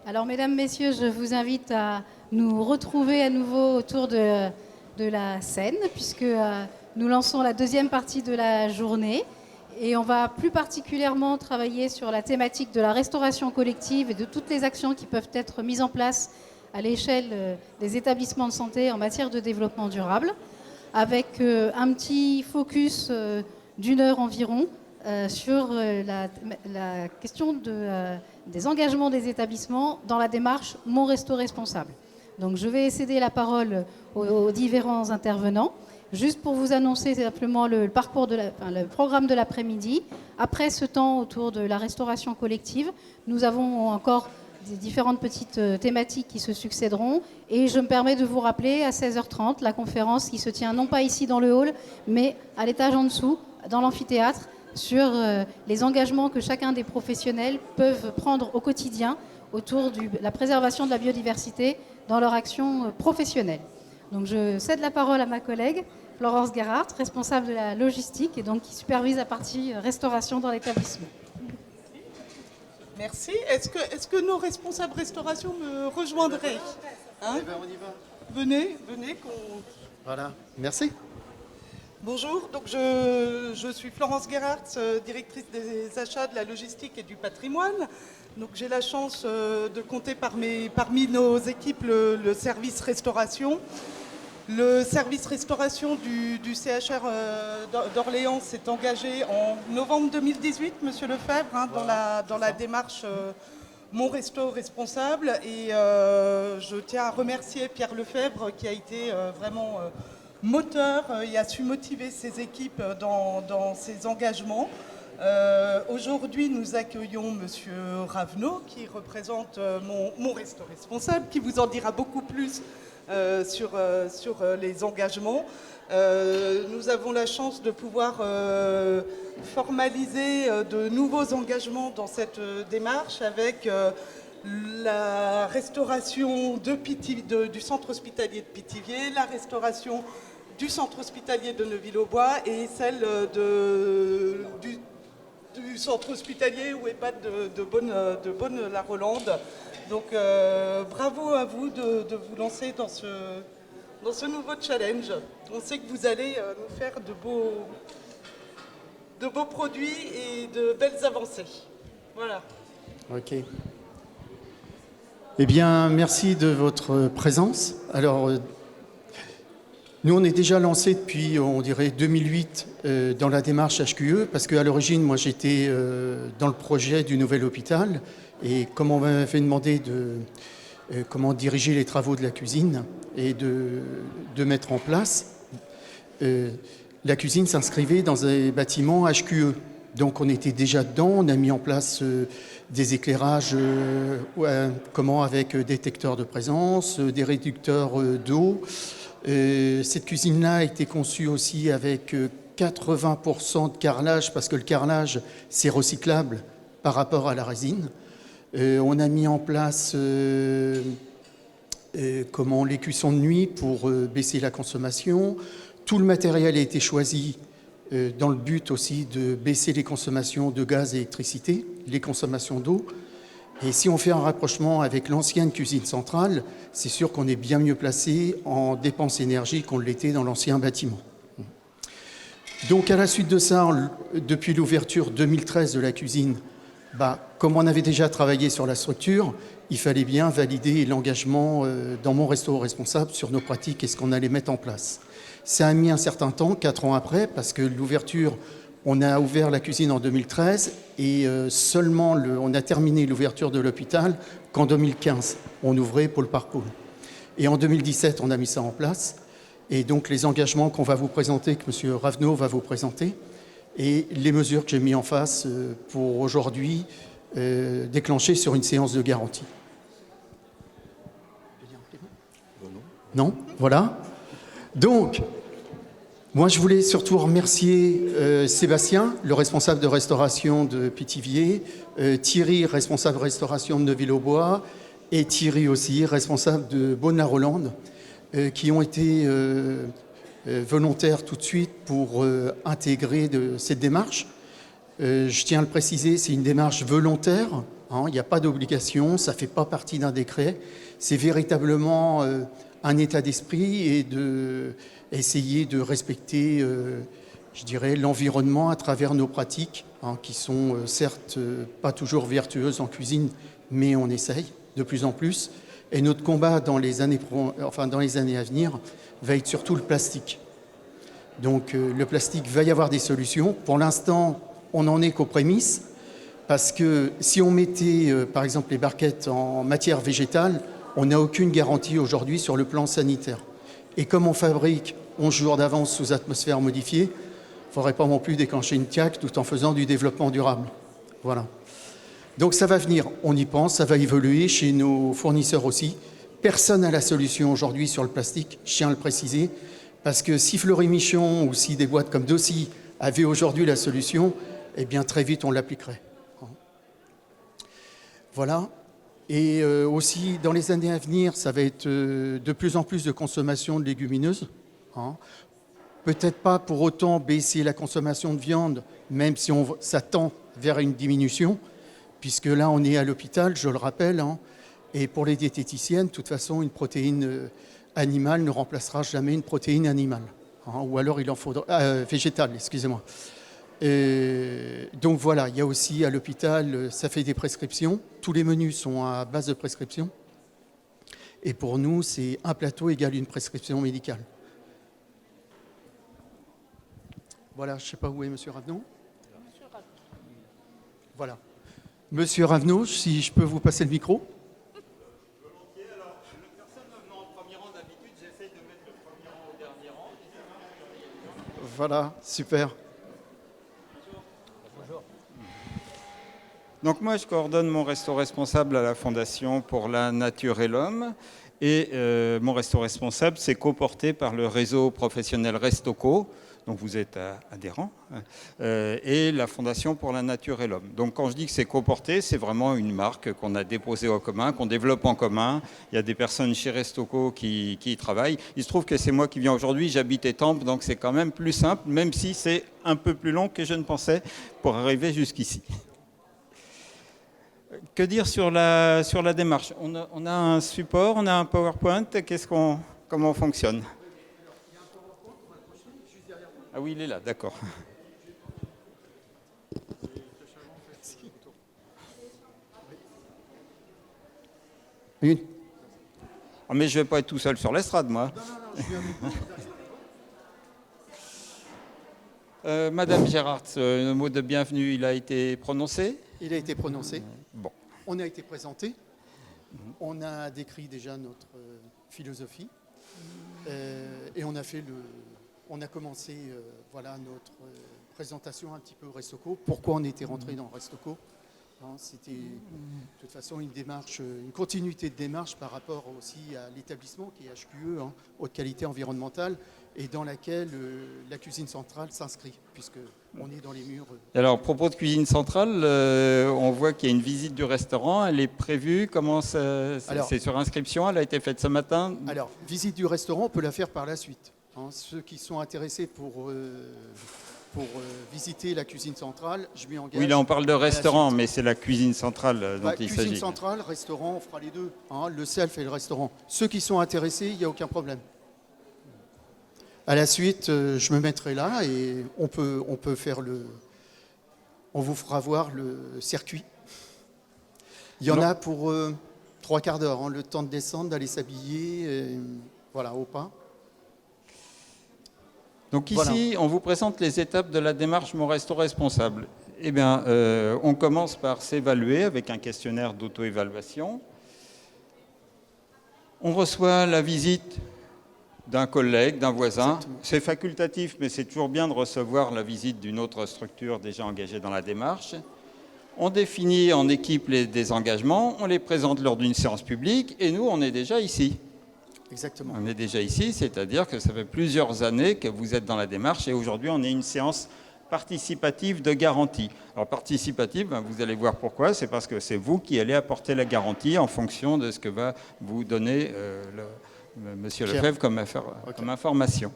Alors, mesdames, messieurs, je vous invite à nous retrouver à nouveau autour de la scène, puisque nous lançons la deuxième partie de la journée. Et on va plus particulièrement travailler sur la thématique de la restauration collective et de toutes les actions qui peuvent être mises en place à l'échelle des établissements de santé en matière de développement durable, avec un petit focus d'une heure environ sur la question des engagements des établissements dans la démarche Mon Resto Responsable. Donc je vais céder la parole aux différents intervenants. Juste pour vous annoncer simplement le programme de l'après-midi. Après ce temps autour de la restauration collective, nous avons encore des différentes petites thématiques qui se succéderont. Et je me permets de vous rappeler à 16h30 la conférence qui se tient non pas ici dans le hall, mais à l'étage en dessous, dans l'amphithéâtre, sur les engagements que chacun des professionnels peuvent prendre au quotidien autour de la préservation de la biodiversité dans leur action professionnelle. Donc je cède la parole à ma collègue Florence Gerhardt, responsable de la logistique et donc qui supervise la partie restauration dans l'établissement. Merci. Est-ce que nos responsables restauration me rejoindraient, hein? Eh ben, on y va. Venez. Voilà, merci. Bonjour, donc je suis Florence Gerhardt, directrice des achats, de la logistique et du patrimoine. Donc j'ai la chance de compter parmi nos équipes le service restauration. Le service restauration du CHR d'Orléans s'est engagé en novembre 2018, Monsieur Lefebvre, hein, dans la démarche Mon Resto Responsable. Et je tiens à remercier Pierre Lefebvre qui a été vraiment moteur et a su motiver ses équipes dans ses engagements. Aujourd'hui, nous accueillons Monsieur Ravenot qui représente mon Resto Responsable, qui vous en dira beaucoup plus sur les engagements. Nous avons la chance de pouvoir formaliser de nouveaux engagements dans cette démarche avec la restauration du centre hospitalier de Pithiviers, la restauration du centre hospitalier de Neuville-aux-Bois et celle du centre hospitalier ou EHPAD de Bonne-la-Rolande. Donc bravo à vous de vous lancer dans ce nouveau challenge. On sait que vous allez nous faire de beaux produits et de belles avancées. Voilà. Ok. Eh bien, merci de votre présence. Alors, nous, on est déjà lancé depuis, on dirait, 2008 dans la démarche HQE, parce qu'à l'origine, moi, j'étais dans le projet du nouvel hôpital, et comme on m'avait demandé de comment diriger les travaux de la cuisine et de mettre en place, la cuisine s'inscrivait dans un bâtiment HQE. Donc, on était déjà dedans, on a mis en place des éclairages avec détecteurs de présence, des réducteurs d'eau. Cette cuisine-là a été conçue aussi avec 80% de carrelage, parce que le carrelage, c'est recyclable par rapport à la résine. On a mis en place les cuissons de nuit pour baisser la consommation. Tout le matériel a été choisi dans le but aussi de baisser les consommations de gaz et d'électricité, les consommations d'eau. Et si on fait un rapprochement avec l'ancienne cuisine centrale, c'est sûr qu'on est bien mieux placé en dépenses énergie qu'on l'était dans l'ancien bâtiment. Donc à la suite de ça, depuis l'ouverture 2013 de la cuisine, comme on avait déjà travaillé sur la structure, il fallait bien valider l'engagement dans Mon Resto Responsable sur nos pratiques et ce qu'on allait mettre en place. Ça a mis un certain temps, 4 ans après, parce que l'ouverture, on a ouvert la cuisine en 2013 et seulement on a terminé l'ouverture de l'hôpital qu'en 2015, on ouvrait Pôle par Pôle. Et en 2017, on a mis ça en place. Et donc les engagements qu'on va vous présenter, que M. Ravenot va vous présenter, et les mesures que j'ai mis en face pour aujourd'hui déclencher sur une séance de garantie. Non ? Voilà. Donc, moi, je voulais surtout remercier Sébastien, le responsable de restauration de Pithiviers, Thierry, responsable de restauration de Neuville-aux-Bois, et Thierry aussi, responsable de Bonne-la-Rolande, qui ont été volontaires tout de suite pour intégrer cette démarche. Je tiens à le préciser, c'est une démarche volontaire. hein. Il n'y a pas d'obligation, ça ne fait pas partie d'un décret. C'est véritablement un état d'esprit et essayer de respecter, je dirais, l'environnement à travers nos pratiques, hein, qui sont certes pas toujours vertueuses en cuisine, mais on essaye de plus en plus. Et notre combat dans les années à venir va être surtout le plastique. Donc le plastique, va y avoir des solutions. Pour l'instant, on n'en est qu'aux prémices, parce que si on mettait, par exemple, les barquettes en matière végétale, on n'a aucune garantie aujourd'hui sur le plan sanitaire. Et comme on fabrique 11 jours d'avance sous atmosphère modifiée, il ne faudrait pas non plus déclencher une TIAC tout en faisant du développement durable. Voilà. Donc ça va venir, on y pense, ça va évoluer chez nos fournisseurs aussi. Personne n'a la solution aujourd'hui sur le plastique, je tiens à le préciser, parce que si Fleury Michon ou si des boîtes comme Dossi avaient aujourd'hui la solution, eh bien très vite on l'appliquerait. Voilà. Et aussi, dans les années à venir, ça va être de plus en plus de consommation de légumineuses. Hein. Peut-être pas pour autant baisser la consommation de viande, même si on s'attend vers une diminution, puisque là, on est à l'hôpital, je le rappelle, hein, et pour les diététiciennes, de toute façon, une protéine animale ne remplacera jamais une protéine animale. Hein, ou alors, il en faudra... végétale, excusez-moi. Donc voilà, il y a aussi à l'hôpital, ça fait des prescriptions. Tous les menus sont à base de prescription. Et pour nous, c'est un plateau égale une prescription médicale. Voilà, je ne sais pas où est Monsieur Ravenot. Voilà. Monsieur Ravenot, si je peux vous passer le micro. Volontiers. Alors, personne ne venant en premier rang d'habitude, j'essaie de mettre le premier rang au dernier rang. Voilà, super. Donc moi, je coordonne mon resto responsable à la Fondation pour la Nature et l'Homme. Et mon resto responsable, c'est coporté par le réseau professionnel Restoco, donc vous êtes adhérent, et la Fondation pour la Nature et l'Homme. Donc quand je dis que c'est coporté, c'est vraiment une marque qu'on a déposée en commun, qu'on développe en commun. Il y a des personnes chez Restoco qui y travaillent. Il se trouve que c'est moi qui viens aujourd'hui, j'habite Étampes, donc c'est quand même plus simple, même si c'est un peu plus long que je ne pensais pour arriver jusqu'ici. Que dire sur la démarche ? On a un support, on a un PowerPoint, comment on fonctionne ? Ah oui, il est là, d'accord. Une. Ah, mais je ne vais pas être tout seul sur l'estrade, moi. Madame Gérard, le mot de bienvenue, il a été prononcé ? Il a été prononcé. Bon. On a été présenté. On a décrit déjà notre philosophie. Et on a commencé notre présentation un petit peu au Restoco. Pourquoi on était rentré dans Restoco ? C'était de toute façon une démarche, une continuité de démarche par rapport aussi à l'établissement qui est HQE, haute qualité environnementale, et dans laquelle la cuisine centrale s'inscrit, puisqu'on est dans les murs. Alors, à propos de cuisine centrale, on voit qu'il y a une visite du restaurant. Elle est prévue. Comment c'est sur inscription? Elle a été faite ce matin. Alors, visite du restaurant, on peut la faire par la suite. Ceux qui sont intéressés pour visiter la cuisine centrale, je m'y engage. Oui, là, on parle de restaurant, mais c'est la cuisine centrale dont il s'agit. Cuisine centrale, restaurant, on fera les deux. Le self et le restaurant. Ceux qui sont intéressés, il n'y a aucun problème. À la suite, je me mettrai là et on peut faire on vous fera voir le circuit. Il y en a pour 3 quarts d'heure, le temps de descendre, d'aller s'habiller, voilà, au pas. Donc ici, on vous présente les étapes de la démarche Mon Resto Responsable. Eh bien, on commence par s'évaluer avec un questionnaire d'auto-évaluation. On reçoit la visite d'un collègue, d'un voisin. Exactement. C'est facultatif, mais c'est toujours bien de recevoir la visite d'une autre structure déjà engagée dans la démarche. On définit en équipe des engagements, on les présente lors d'une séance publique, et nous, on est déjà ici. Exactement. On est déjà ici, c'est-à-dire que ça fait plusieurs années que vous êtes dans la démarche, et aujourd'hui, on est une séance participative de garantie. Alors, participative, vous allez voir pourquoi, c'est parce que c'est vous qui allez apporter la garantie en fonction de ce que va vous donner Monsieur Lefebvre comme information.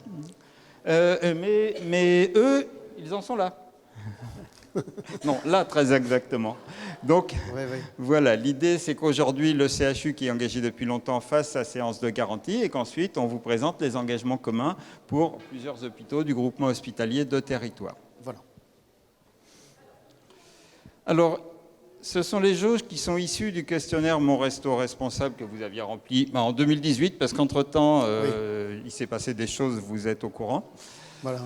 Mais eux, ils en sont là. Non, là, très exactement. Donc, Ouais, ouais. voilà, l'idée, c'est qu'aujourd'hui, le CHU, qui est engagé depuis longtemps, fasse sa séance de garantie et qu'ensuite, on vous présente les engagements communs pour plusieurs hôpitaux du groupement hospitalier de territoire. Voilà. Alors, ce sont les jauges qui sont issues du questionnaire Mon Resto Responsable que vous aviez rempli en 2018, parce qu'entre-temps, il s'est passé des choses, vous êtes au courant. Voilà.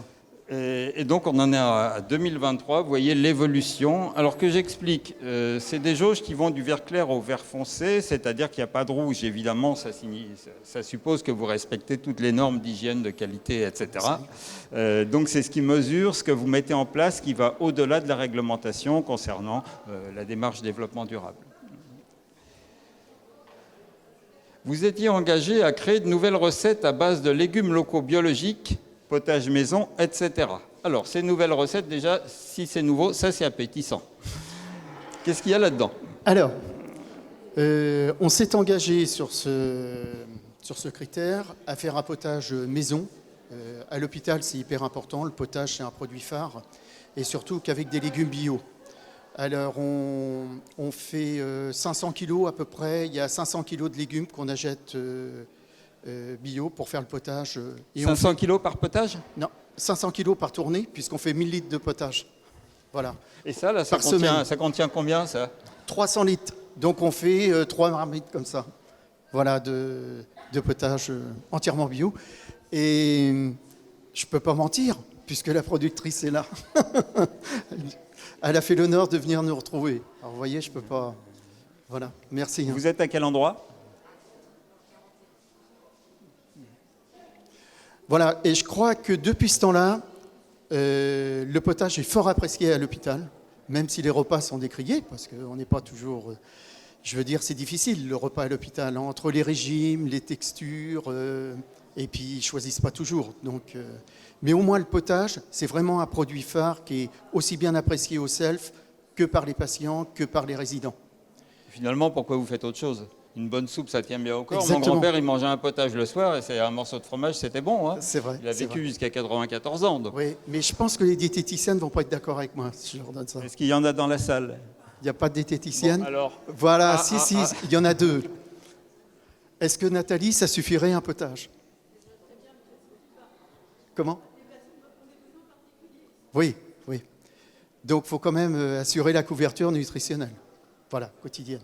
Et donc, on en est à 2023. Vous voyez l'évolution. Alors que j'explique, c'est des jauges qui vont du vert clair au vert foncé, c'est-à-dire qu'il n'y a pas de rouge. Évidemment, ça suppose que vous respectez toutes les normes d'hygiène, de qualité, etc. Donc, c'est ce qui mesure ce que vous mettez en place qui va au-delà de la réglementation concernant la démarche développement durable. Vous étiez engagé à créer de nouvelles recettes à base de légumes locaux biologiques, potage maison, etc. Alors, ces nouvelles recettes, déjà, si c'est nouveau, ça c'est appétissant. Qu'est-ce qu'il y a là-dedans? Alors, on s'est engagé sur ce critère à faire un potage maison. À l'hôpital, c'est hyper important. Le potage, c'est un produit phare. Et surtout qu'avec des légumes bio. Alors, on fait 500 kilos à peu près. Il y a 500 kilos de légumes qu'on achète bio pour faire le potage. Et 500 kilos par potage? Non, 500 kilos par tournée, puisqu'on fait 1000 litres de potage. Voilà. Et ça, là, ça contient combien, ça? 300 litres. Donc, on fait 3 marmites comme ça. Voilà, de potage entièrement bio. Et je ne peux pas mentir, puisque la productrice est là. Elle a fait l'honneur de venir nous retrouver. Alors, vous voyez, je ne peux pas... Voilà, merci. Vous êtes à quel endroit? Voilà, et je crois que depuis ce temps-là, le potage est fort apprécié à l'hôpital, même si les repas sont décriés, parce qu'on n'est pas toujours... je veux dire, c'est difficile, le repas à l'hôpital, entre les régimes, les textures, et puis ils ne choisissent pas toujours. Donc, mais au moins, le potage, c'est vraiment un produit phare qui est aussi bien apprécié au self que par les patients, que par les résidents. Finalement, pourquoi vous faites autre chose? Une bonne soupe, ça tient bien au corps. Exactement. Mon grand-père, il mangeait un potage le soir et c'est un morceau de fromage, c'était bon. Hein, c'est vrai. Il a vécu jusqu'à 94 ans. Donc. Oui, mais je pense que les diététiciennes ne vont pas être d'accord avec moi si je leur donne ça. Est-ce qu'il y en a dans la salle? Il n'y a pas de diététicienne? Bon, alors. Voilà, il y en a 2. Est-ce que Nathalie, ça suffirait un potage? Comment? Oui, oui. Donc, il faut quand même assurer la couverture nutritionnelle. Voilà, quotidienne.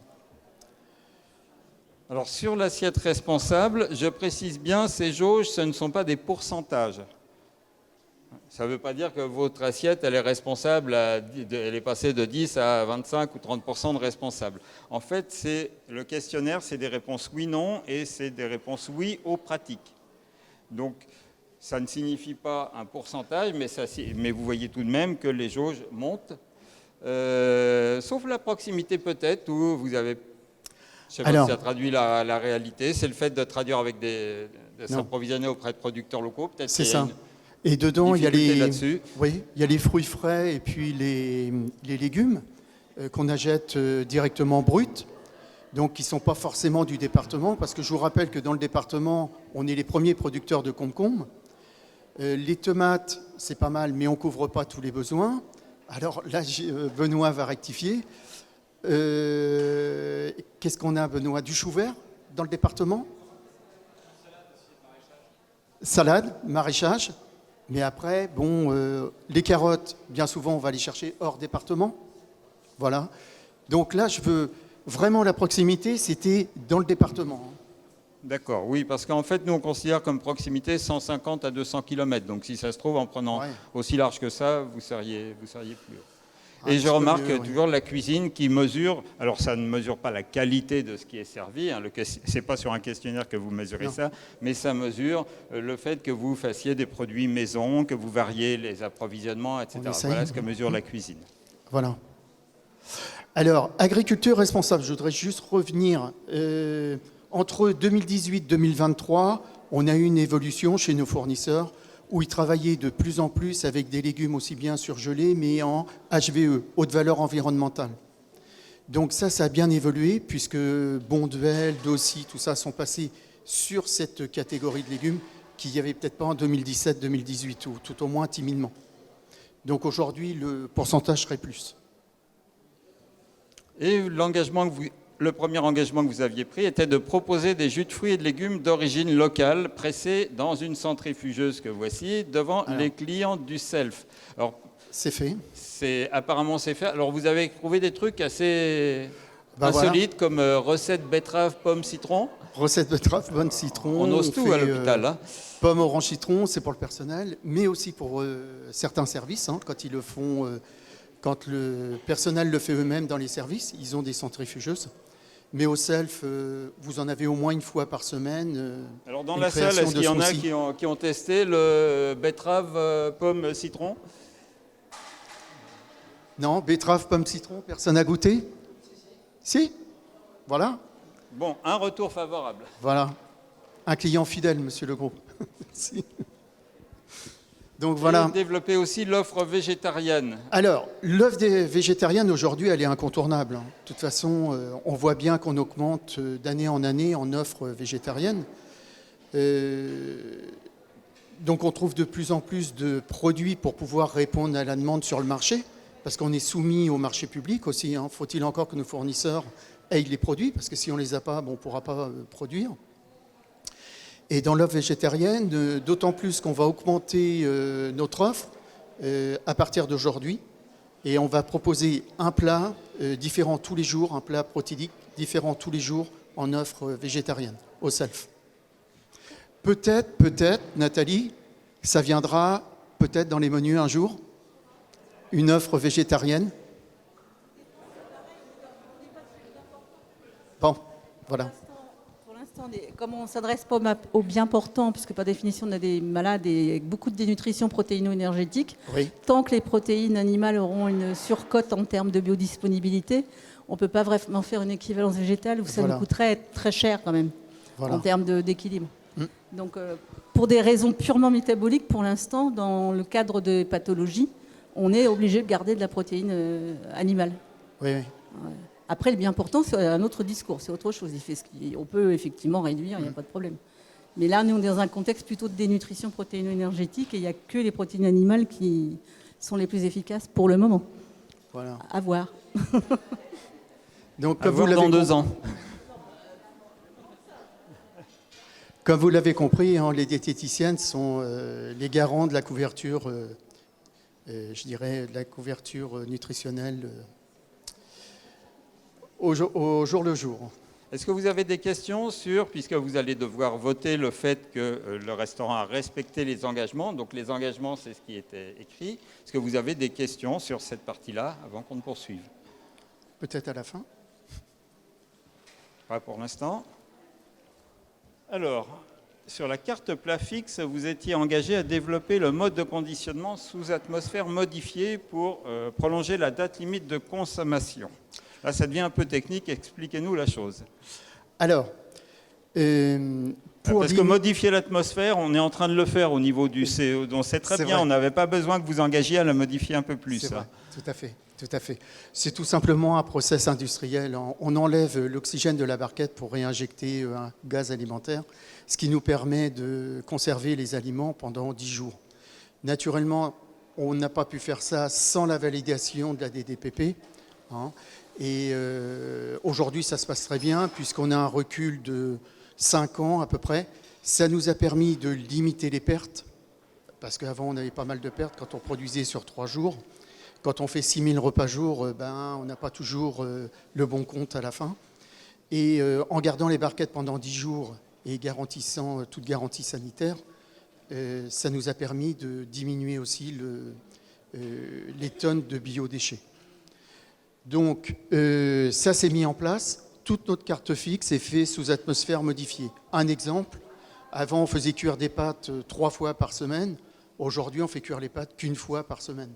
Alors, sur l'assiette responsable, je précise bien, ces jauges, ce ne sont pas des pourcentages. Ça ne veut pas dire que votre assiette, elle est responsable, elle est passée de 10 à 25 ou 30% de responsable. En fait, le questionnaire, c'est des réponses oui-non et c'est des réponses oui aux pratiques. Donc, ça ne signifie pas un pourcentage, mais vous voyez tout de même que les jauges montent, sauf la proximité peut-être, où vous avez... Je ne sais pas si ça traduit la réalité, c'est le fait de traduire avec de s'approvisionner auprès de producteurs locaux, peut-être. C'est ça. Et dedans, il y a les fruits frais et puis les légumes qu'on achète directement bruts, donc qui ne sont pas forcément du département, parce que je vous rappelle que dans le département, on est les premiers producteurs de concombres. Les tomates, c'est pas mal, mais on ne couvre pas tous les besoins. Alors là, Benoît va rectifier. Qu'est-ce qu'on a, Benoît? Du chou vert dans le département? Salade, maraîchage. Mais après, bon, les carottes, bien souvent, on va les chercher hors département. Voilà. Donc là, je veux vraiment la proximité, c'était dans le département. D'accord, oui, parce qu'en fait, nous, on considère comme proximité 150 à 200 km. Donc, si ça se trouve, en prenant aussi large que ça, vous seriez plus haut. Et je remarque toujours la cuisine qui mesure, alors ça ne mesure pas la qualité de ce qui est servi, hein, ce n'est pas sur un questionnaire que vous mesurez ça, mais ça mesure le fait que vous fassiez des produits maison, que vous variez les approvisionnements, etc. Voilà ce que mesure la cuisine. Voilà. Alors, agriculture responsable, je voudrais juste revenir. Entre 2018 et 2023, on a eu une évolution chez nos fournisseurs où ils travaillaient de plus en plus avec des légumes aussi bien surgelés, mais en HVE, haute valeur environnementale. Donc ça a bien évolué, puisque Bonduelle, Dossi, tout ça sont passés sur cette catégorie de légumes qu'il n'y avait peut-être pas en 2017-2018, ou tout au moins timidement. Donc aujourd'hui, le pourcentage serait plus. Et le premier engagement que vous aviez pris était de proposer des jus de fruits et de légumes d'origine locale pressés dans une centrifugeuse que voici devant les clients du Self. Alors, c'est fait. Apparemment, c'est fait. Alors, vous avez trouvé des trucs assez insolites comme recette betterave, pomme, citron. Recette betterave, pomme, citron. On ose tout à l'hôpital. Hein. Pomme, orange, citron, c'est pour le personnel, mais aussi pour certains services, hein, quand ils le font. Quand le personnel le fait eux-mêmes dans les services, ils ont des centrifugeuses. Mais au Self, vous en avez au moins une fois par semaine. Alors dans la salle, est-ce qu'il y en a qui ont testé le betterave, pomme, citron? Non, betterave, pomme, citron, personne n'a goûté? Si? Voilà. Bon, un retour favorable. Voilà. Un client fidèle, monsieur Legros. Merci. Donc voilà. Et développer aussi l'offre végétarienne. Alors, l'offre végétarienne aujourd'hui, elle est incontournable. De toute façon, on voit bien qu'on augmente d'année en année en offre végétarienne. Donc on trouve de plus en plus de produits pour pouvoir répondre à la demande sur le marché, parce qu'on est soumis au marché public aussi. Hein. Faut-il encore que nos fournisseurs aient les produits, parce que si on ne les a pas, on ne pourra pas produire. Et dans l'offre végétarienne, d'autant plus qu'on va augmenter notre offre à partir d'aujourd'hui. Et on va proposer un plat différent tous les jours, un plat protéique différent tous les jours en offre végétarienne, au Self. Peut-être, Nathalie, ça viendra peut-être dans les menus un jour, une offre végétarienne. Bon, voilà. Comme on ne s'adresse pas aux bien portants, puisque par définition on a des malades et beaucoup de dénutrition protéino-énergétique, oui. Tant que les protéines animales auront une surcote en termes de biodisponibilité, on ne peut pas vraiment faire une équivalence végétale où ça nous coûterait très cher quand même, en termes d'équilibre. Donc pour des raisons purement métaboliques, pour l'instant, dans le cadre de pathologie, on est obligé de garder de la protéine animale. Oui. Ouais. Après, le bien portant, c'est un autre discours, c'est autre chose. On peut effectivement réduire, il n'y a pas de problème. Mais là, nous, on est dans un contexte plutôt de dénutrition protéino-énergétique et il n'y a que les protéines animales qui sont les plus efficaces pour le moment. Voilà. À voir. Donc, comme vous l'avez dans 2 ans. Comme vous l'avez compris, hein, les diététiciennes sont les garants de la couverture, je dirais, de la couverture nutritionnelle au jour le jour. Est-ce que vous avez des questions sur, puisque vous allez devoir voter le fait que le restaurant a respecté les engagements, donc les engagements, c'est ce qui était écrit. Est-ce que vous avez des questions sur cette partie-là avant qu'on ne poursuive? Peut-être à la fin. Pas pour l'instant. Alors, sur la carte plat fixe, vous étiez engagé à développer le mode de conditionnement sous atmosphère modifié pour prolonger la date limite de consommation. Là, ça devient un peu technique. Expliquez-nous la chose. Alors, parce que modifier l'atmosphère, on est en train de le faire au niveau du CO. Donc c'est très bien. On n'avait pas besoin que vous engagiez à la modifier un peu plus. C'est vrai. Tout à fait. C'est tout simplement un process industriel. On enlève l'oxygène de la barquette pour réinjecter un gaz alimentaire, ce qui nous permet de conserver les aliments pendant 10 jours. Naturellement, on n'a pas pu faire ça sans la validation de la DDPP. Hein. Et aujourd'hui, ça se passe très bien, puisqu'on a un recul de 5 ans à peu près. Ça nous a permis de limiter les pertes, parce qu'avant, on avait pas mal de pertes quand on produisait sur 3 jours. Quand on fait 6000 repas jour, on n'a pas toujours le bon compte à la fin. Et en gardant les barquettes pendant 10 jours et garantissant toute garantie sanitaire, ça nous a permis de diminuer aussi les tonnes de biodéchets. Donc, ça s'est mis en place. Toute notre carte fixe est faite sous atmosphère modifiée. Un exemple, avant on faisait cuire des pâtes 3 fois par semaine. Aujourd'hui, on fait cuire les pâtes qu'1 fois par semaine.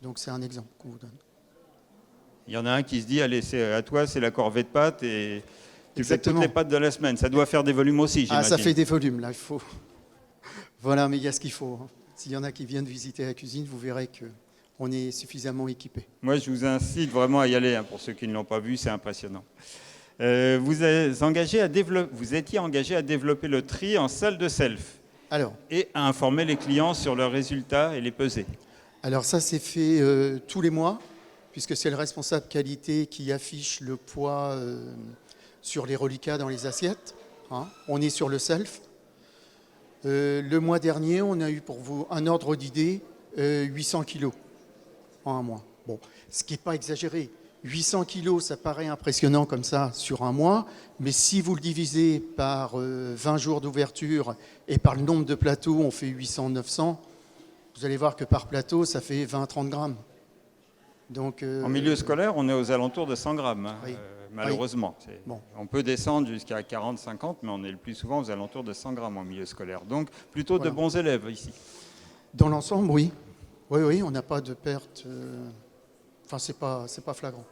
Donc c'est un exemple qu'on vous donne. Il y en a un qui se dit, allez, c'est à toi, c'est la corvée de pâtes et tu fais toutes les pâtes de la semaine. Ça doit faire des volumes aussi, j'imagine. Ah, ça fait des volumes, là, il faut. Voilà, mais il y a ce qu'il faut. S'il y en a qui viennent visiter la cuisine, vous verrez qu'on est suffisamment équipé. Moi, je vous incite vraiment à y aller, hein, pour ceux qui ne l'ont pas vu, c'est impressionnant. Vous étiez engagé à développer le tri en salle de self. Alors, et à informer les clients sur leurs résultats et les peser. Alors ça, c'est fait tous les mois, puisque c'est le responsable qualité qui affiche le poids sur les reliquats dans les assiettes. Hein. On est sur le self. Le mois dernier, on a eu pour vous un ordre d'idée 800 kilos en un mois. Bon, ce qui n'est pas exagéré. 800 kilos, ça paraît impressionnant comme ça sur un mois, mais si vous le divisez par 20 jours d'ouverture et par le nombre de plateaux, on fait 800-900, vous allez voir que par plateau, ça fait 20-30 grammes. Donc, en milieu scolaire, on est aux alentours de 100 grammes, hein, oui. malheureusement. Oui. Bon. On peut descendre jusqu'à 40-50, mais on est le plus souvent aux alentours de 100 grammes en milieu scolaire. Donc, plutôt de bons élèves ici. Dans l'ensemble, oui. Oui, on n'a pas de perte. Enfin, c'est pas flagrant.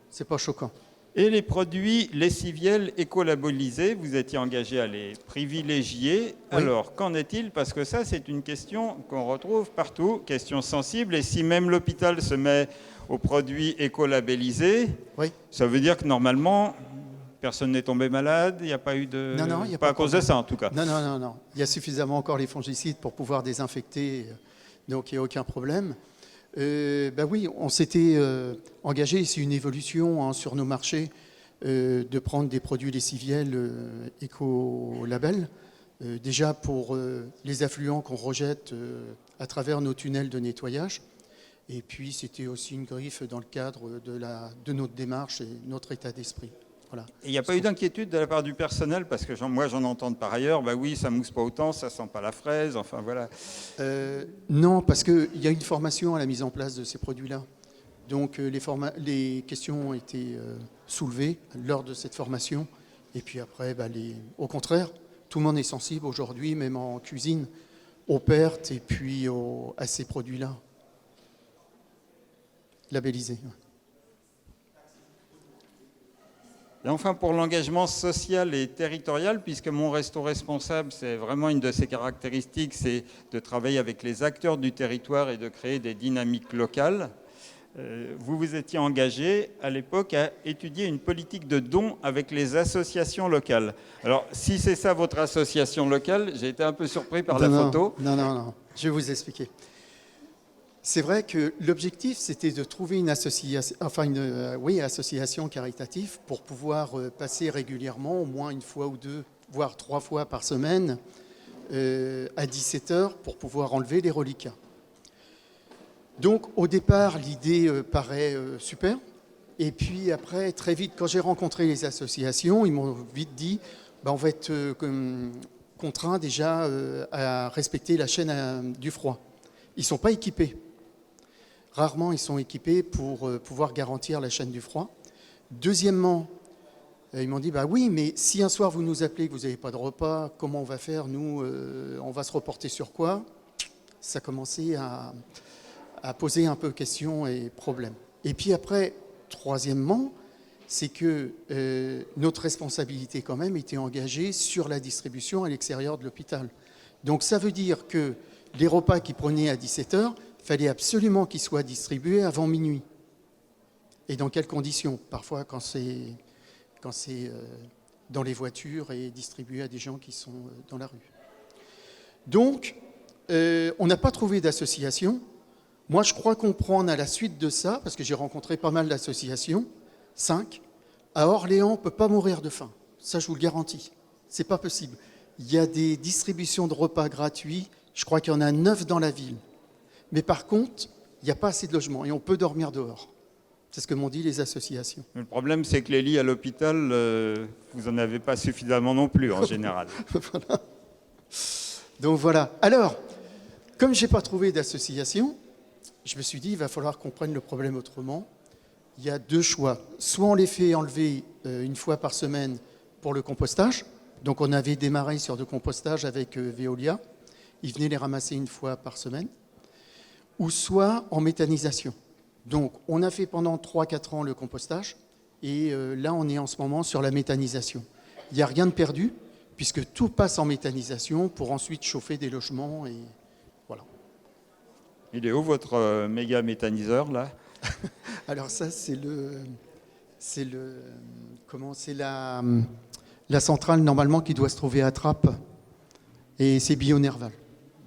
C'est pas choquant. Et les produits lessiviels écolabellisés, vous étiez engagé à les privilégier. Oui. Alors, qu'en est-il? Parce que ça, c'est une question qu'on retrouve partout, question sensible. Et si même l'hôpital se met aux produits écolabellisés, oui. Ça veut dire que normalement, personne n'est tombé malade, il n'y a pas eu de... Non, il n'y a pas à cause de ça, en tout cas. Non. Il y a suffisamment encore les fongicides pour pouvoir désinfecter, donc il n'y a aucun problème. Oui, on s'était engagé, c'est une évolution sur nos marchés, de prendre des produits lessiviels éco-label, déjà pour les affluents qu'on rejette à travers nos tunnels de nettoyage. Et puis c'était aussi une griffe dans le cadre de notre démarche et notre état d'esprit. Voilà. Il n'y a pas eu d'inquiétude de la part du personnel, parce que moi j'en entends par ailleurs, oui, ça mousse pas autant, ça sent pas la fraise, enfin voilà. Non, parce qu'il y a une formation à la mise en place de ces produits-là. Donc les questions ont été soulevées lors de cette formation. Et puis après, au contraire, tout le monde est sensible aujourd'hui, même en cuisine, aux pertes et puis à ces produits-là. Labellisés. Et enfin, pour l'engagement social et territorial, puisque mon resto responsable, c'est vraiment une de ses caractéristiques, c'est de travailler avec les acteurs du territoire et de créer des dynamiques locales. Vous vous étiez engagé à l'époque à étudier une politique de dons avec les associations locales. Alors, si c'est ça votre association locale, j'ai été un peu surpris par la photo. Non, je vais vous expliquer. C'est vrai que l'objectif, c'était de trouver une association, association caritative pour pouvoir passer régulièrement, au moins une fois ou deux, voire 3 fois par semaine, à 17h pour pouvoir enlever les reliquats. Donc, au départ, l'idée paraît super. Et puis après, très vite, quand j'ai rencontré les associations, ils m'ont vite dit on va être contraints déjà à respecter la chaîne du froid. Ils ne sont pas équipés. Rarement, ils sont équipés pour pouvoir garantir la chaîne du froid. Deuxièmement, ils m'ont dit, oui, mais si un soir vous nous appelez, que vous n'avez pas de repas, comment on va faire? Nous, on va se reporter sur quoi? Ça commençait à poser un peu questions et problèmes. Et puis après, troisièmement, c'est que notre responsabilité quand même était engagée sur la distribution à l'extérieur de l'hôpital. Donc ça veut dire que les repas qu'ils prenaient à 17h, il fallait absolument qu'ils soient distribués avant minuit. Et dans quelles conditions? Parfois quand c'est dans les voitures et distribué à des gens qui sont dans la rue. Donc, on n'a pas trouvé d'association. Moi, je crois qu'on prend à la suite de ça, parce que j'ai rencontré pas mal d'associations, 5. À Orléans, on ne peut pas mourir de faim. Ça, je vous le garantis. Ce n'est pas possible. Il y a des distributions de repas gratuits. Je crois qu'il y en a 9 dans la ville. Mais par contre, il n'y a pas assez de logements et on peut dormir dehors. C'est ce que m'ont dit les associations. Le problème, c'est que les lits à l'hôpital, vous n'en avez pas suffisamment non plus, en général. Voilà. Donc voilà. Alors, comme je n'ai pas trouvé d'association, je me suis dit, il va falloir qu'on prenne le problème autrement. Il y a 2 choix. Soit on les fait enlever une fois par semaine pour le compostage. Donc on avait démarré sur du compostage avec Veolia. Ils venaient les ramasser une fois par semaine. Ou soit en méthanisation. Donc, on a fait pendant 3-4 ans le compostage, et là, on est en ce moment sur la méthanisation. Il n'y a rien de perdu, puisque tout passe en méthanisation pour ensuite chauffer des logements, et voilà. Il est où votre méga méthaniseur, là? Alors ça, c'est la centrale, normalement, qui doit se trouver à Trappes, et c'est Bionerval.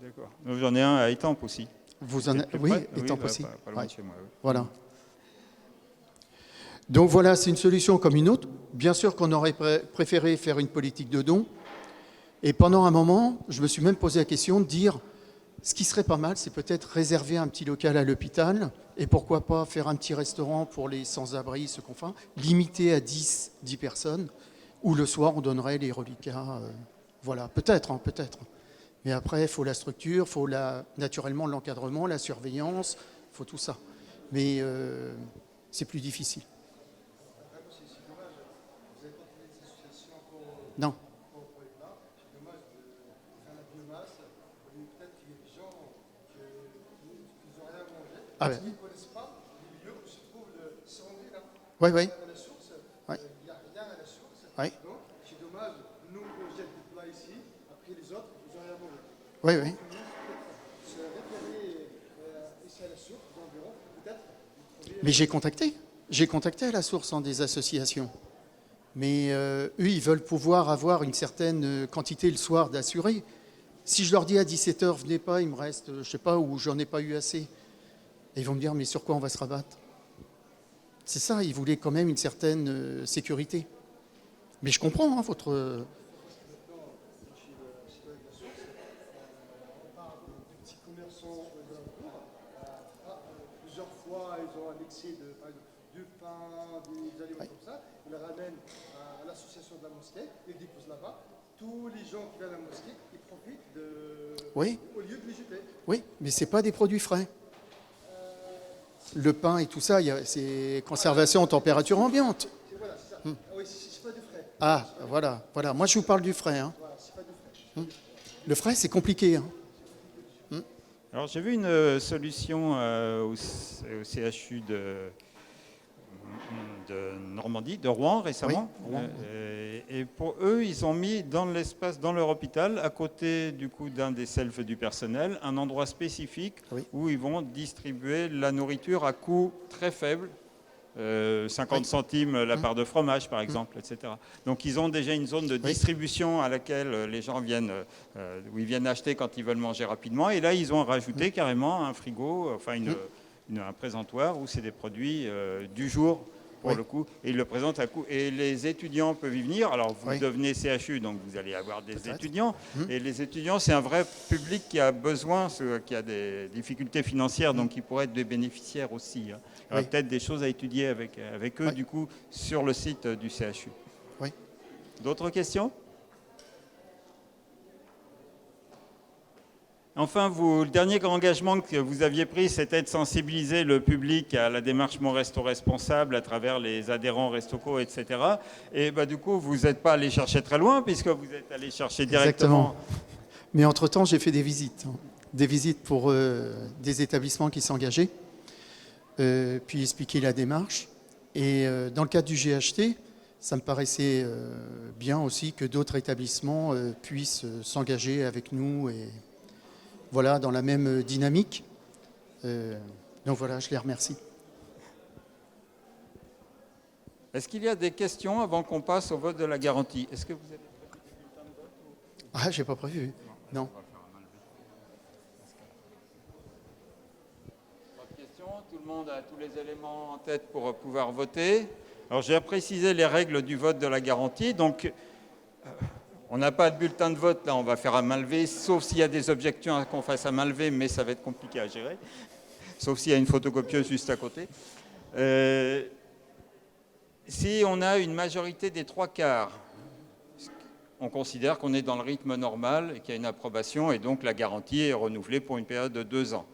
D'accord. J'en ai un à Étampes aussi. Vous en Plus oui, près étant bah, possible. pas loin Ouais. de chez moi, oui. Voilà. Donc voilà, c'est une solution comme une autre. Bien sûr qu'on aurait préféré faire une politique de dons. Et pendant un moment, je me suis même posé la question de dire, ce qui serait pas mal, c'est peut-être réserver un petit local à l'hôpital et pourquoi pas faire un petit restaurant pour les sans-abri, ceux qu'on fait, limité à 10 personnes, où le soir on donnerait les reliquats. Voilà, peut-être, hein, peut-être. Mais après, il faut la structure, il faut naturellement l'encadrement, la surveillance, il faut tout ça. Mais c'est plus difficile. Non. Ah ouais. Oui, oui. Oui. Oui. C'est dommage, nous on jette des plats ici, après les autres, vous aurez à manger. Oui, oui. Se référer ici à la source, environ, peut-être. Mais j'ai contacté à la source des associations. Mais eux, ils veulent pouvoir avoir une certaine quantité le soir d'assurés. Si je leur dis à 17h, venez pas, il me reste, je ne sais pas, ou j'en ai pas eu assez. Et ils vont me dire, mais sur quoi on va se rabattre? C'est ça, ils voulaient quand même une certaine sécurité. Mais je comprends votre... Plusieurs fois, ils ont annexé du pain, des aliments comme ça. Ils le ramènent à l'association de la mosquée, ils le déposent là-bas. Tous les gens qui viennent à la mosquée, ils profitent Oui. au lieu de les jeter. Oui, mais ce n'est pas des produits frais. Le pain et tout ça, c'est conservation en température ambiante. Voilà, c'est ça. Oui, c'est pas du frais. Ah, voilà, voilà. Moi, je vous parle du frais. Hein. Voilà, c'est pas du frais. Le frais, c'est compliqué. Hein. Alors j'ai vu une solution au CHU de Normandie, de Rouen récemment. Oui, Rouen. Et pour eux, ils ont mis dans l'espace, dans leur hôpital, à côté du coup d'un des selfs du personnel, un endroit spécifique où ils vont distribuer la nourriture à coût très faible. 50 centimes la part de fromage, par exemple, etc. Donc, ils ont déjà une zone de distribution à laquelle les gens viennent, où ils viennent acheter quand ils veulent manger rapidement. Et là, ils ont rajouté carrément un frigo, enfin un présentoir où c'est des produits du jour, pour le coup, et ils le présentent à coût. Et les étudiants peuvent y venir. Alors, vous devenez CHU, donc vous allez avoir des étudiants. Et les étudiants, c'est un vrai public qui a besoin, qui a des difficultés financières, donc qui pourraient être des bénéficiaires aussi. Hein. Il y aura peut-être des choses à étudier avec eux, du coup, sur le site du CHU. Oui. D'autres questions? Enfin, le dernier engagement que vous aviez pris, c'était de sensibiliser le public à la démarche Mon Resto Responsable à travers les adhérents Restoco, etc. Et du coup, vous n'êtes pas allé chercher très loin, puisque vous êtes allé chercher directement... Exactement. Mais entre-temps, j'ai fait des visites. Des visites pour des établissements qui s'engageaient, puis expliquer la démarche. Et dans le cadre du GHT, ça me paraissait bien aussi que d'autres établissements puissent s'engager avec nous et... Voilà, dans la même dynamique. Donc voilà, je les remercie. Est-ce qu'il y a des questions avant qu'on passe au vote de la garantie? Est-ce que vous avez prévu des bulletins de vote ou... Ah, j'ai pas prévu. Non. Pas de questions? Tout le monde a tous les éléments en tête pour pouvoir voter. Alors, j'ai précisé les règles du vote de la garantie. Donc, on n'a pas de bulletin de vote, là, on va faire à main levée, sauf s'il y a des objections à qu'on fasse à main levée, mais ça va être compliqué à gérer, sauf s'il y a une photocopieuse juste à côté. Si on a une majorité des 3/4, on considère qu'on est dans le rythme normal et qu'il y a une approbation, et donc la garantie est renouvelée pour une période de 2 ans.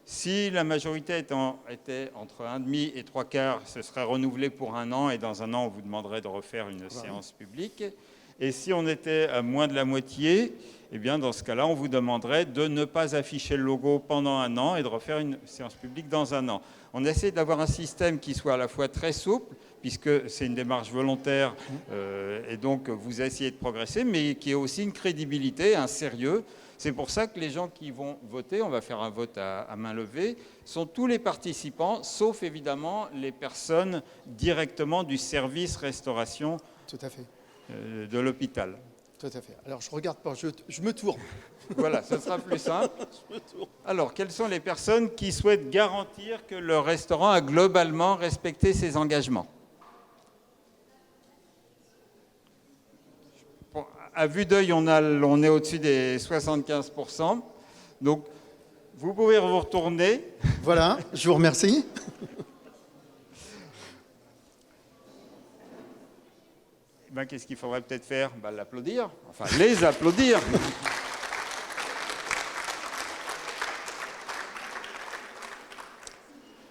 Si la majorité était entre 1,5 et 3/4, ce serait renouvelé pour 1 an, et dans 1 an, on vous demanderait de refaire une séance publique. Et si on était à moins de la moitié, eh bien dans ce cas-là, on vous demanderait de ne pas afficher le logo pendant 1 an et de refaire une séance publique dans 1 an. On essaie d'avoir un système qui soit à la fois très souple, puisque c'est une démarche volontaire, et donc vous essayez de progresser, mais qui ait aussi une crédibilité, un sérieux. C'est pour ça que les gens qui vont voter, on va faire un vote à main levée, sont tous les participants, sauf évidemment les personnes directement du service restauration. Tout à fait. De l'hôpital. Tout à fait. Alors, je ne regarde pas, je me tourne. Voilà, ce sera plus simple. Alors, quelles sont les personnes qui souhaitent garantir que le restaurant a globalement respecté ses engagements? Bon, à vue d'œil, on est au-dessus des 75%. Donc, vous pouvez vous retourner. Voilà, je vous remercie. Ben, qu'est-ce qu'il faudrait peut-être faire? L'applaudir. Enfin, les applaudir.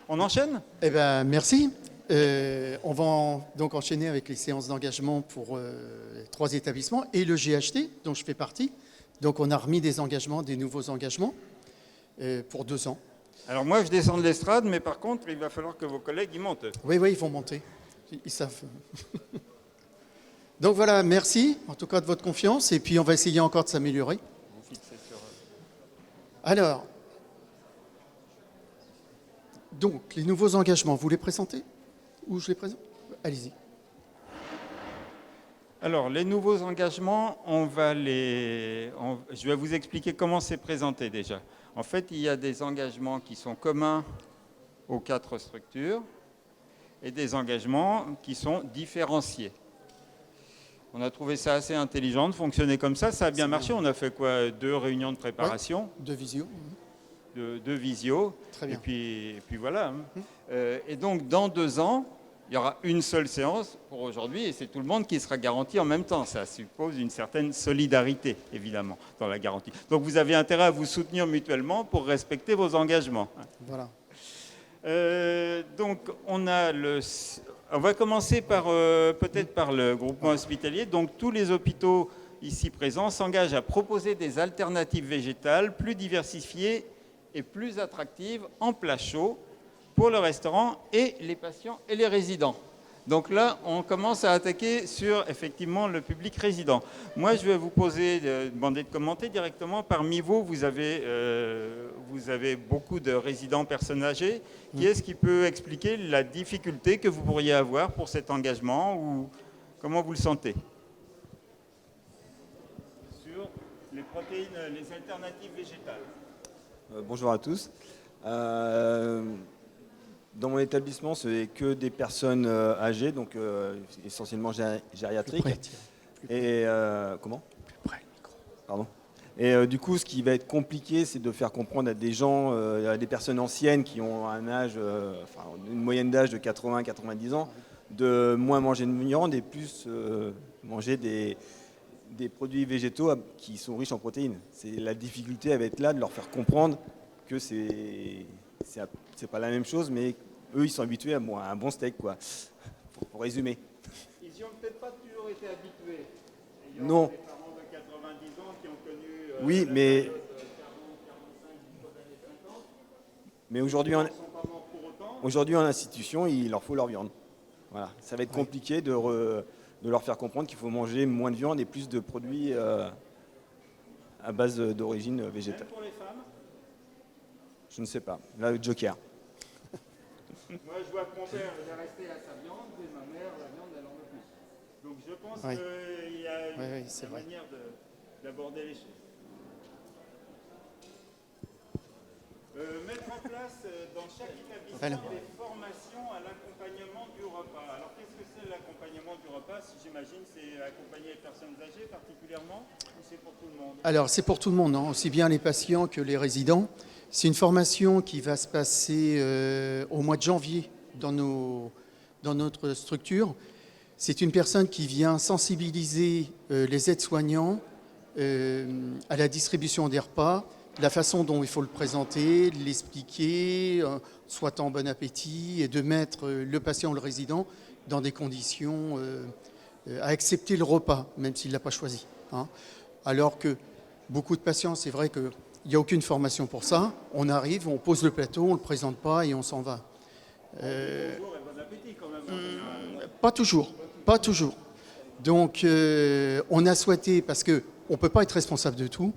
On enchaîne? Eh bien, merci. On va donc enchaîner avec les séances d'engagement pour 3 établissements et le GHT, dont je fais partie. Donc, on a remis des engagements, des nouveaux engagements pour 2 ans. Alors moi, je descends de l'estrade, mais par contre, il va falloir que vos collègues y montent. Oui, ils vont monter. Ils savent. Donc voilà, merci en tout cas de votre confiance. Et puis, on va essayer encore de s'améliorer. Vous fixez sur... Alors, donc, les nouveaux engagements, vous les présentez? Ou je les présente? Allez-y. Alors, les nouveaux engagements, je vais vous expliquer comment c'est présenté déjà. En fait, il y a des engagements qui sont communs aux 4 structures et des engagements qui sont différenciés. On a trouvé ça assez intelligent de fonctionner comme ça. Ça a bien marché. On a fait quoi? 2 réunions de préparation. 2 visio. 2 visio. Très bien. Et puis voilà. Et donc, dans 2 ans, il y aura une seule séance pour aujourd'hui et c'est tout le monde qui sera garanti en même temps. Ça suppose une certaine solidarité, évidemment, dans la garantie. Donc, vous avez intérêt à vous soutenir mutuellement pour respecter vos engagements. Voilà. Donc, on va commencer peut-être par le groupement hospitalier. Donc, tous les hôpitaux ici présents s'engagent à proposer des alternatives végétales plus diversifiées et plus attractives en plat chaud pour le restaurant et les patients et les résidents. Donc là, on commence à attaquer sur, effectivement, le public résident. Moi, je vais vous demander de commenter directement. Parmi vous, vous avez beaucoup de résidents personnes âgées. Qui est-ce qui peut expliquer la difficulté que vous pourriez avoir pour cet engagement ou comment vous le sentez? Sur les protéines, les alternatives végétales. Bonjour à tous. Dans mon établissement, ce n'est que des personnes âgées, donc essentiellement gériatriques. Et comment? Plus près le micro. Pardon. Et du coup, ce qui va être compliqué, c'est de faire comprendre à des gens, à des personnes anciennes qui ont un âge, une moyenne d'âge de 80-90 ans, de moins manger de viande et plus manger des produits végétaux qui sont riches en protéines. C'est la difficulté, elle va être là de leur faire comprendre que c'est pas la même chose, mais eux, ils sont habitués à un bon steak, quoi, pour résumer. Ils n'y ont peut-être pas toujours été habitués. Non. Des parents de 90 ans qui ont connu... Oui, mais... Mais aujourd'hui, en institution, il leur faut leur viande. Voilà. Ça va être compliqué de leur faire comprendre qu'il faut manger moins de viande et plus de produits à base d'origine végétale. Même pour les femmes? Je ne sais pas. Là, le joker. Moi, je vois que mon père est resté à sa viande et ma mère, la viande, elle en veut plus. Donc, je pense qu'il y a une manière d'aborder les choses. Mettre en place dans chaque établissement des formations à l'accompagnement du repas. Alors, qu'est-ce que c'est l'accompagnement du repas? J'imagine c'est accompagner les personnes âgées particulièrement ou c'est pour tout le monde? Alors, c'est pour tout le monde, aussi bien les patients que les résidents. C'est une formation qui va se passer au mois de janvier dans notre structure. C'est une personne qui vient sensibiliser les aides-soignants à la distribution des repas, la façon dont il faut le présenter, l'expliquer, souhaitant bon appétit, et de mettre le patient ou le résident dans des conditions à accepter le repas, même s'il ne l'a pas choisi. Alors que beaucoup de patients, c'est vrai qu'il n'y a aucune formation pour ça. On arrive, on pose le plateau, on ne le présente pas et on s'en va. Pas toujours. Donc, on a souhaité, parce qu'on ne peut pas être responsable de tout,